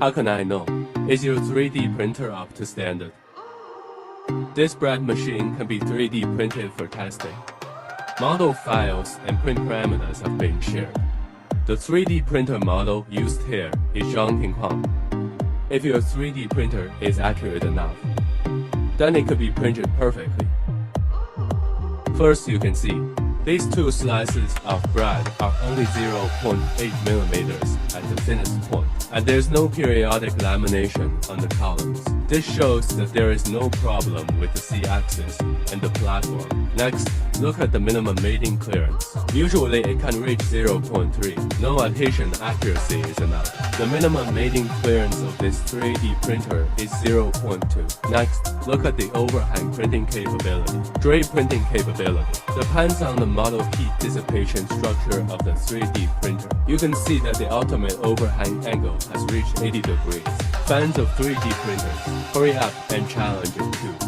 How can I know? Is your 3D printer up to standard? This bread machine can be 3D printed for testing. Model files and print parameters have been shared. The 3D printer model used here is Zhangpinghuang. If your 3D printer is accurate enough, then it could be printed perfectly. First, you can see these two slices of bread are only 0.8 millimeters at the thinnest point, and there's no periodic lamination on the columns. This shows that there is no problem with the Z-axis and the platform. Next, look at the minimum mating clearance. Usually it can reach 0.3. No adhesion accuracy is enough. The minimum mating clearance of this 3D printer is 0.2. Next, look at the overhang printing capability. Drape printing capability depends on the model heat dissipation structure of the 3D printer. You can see that the ultimate overhang angle has reached 80 degrees. Fans of 3D printers, hurry up and challenge it too.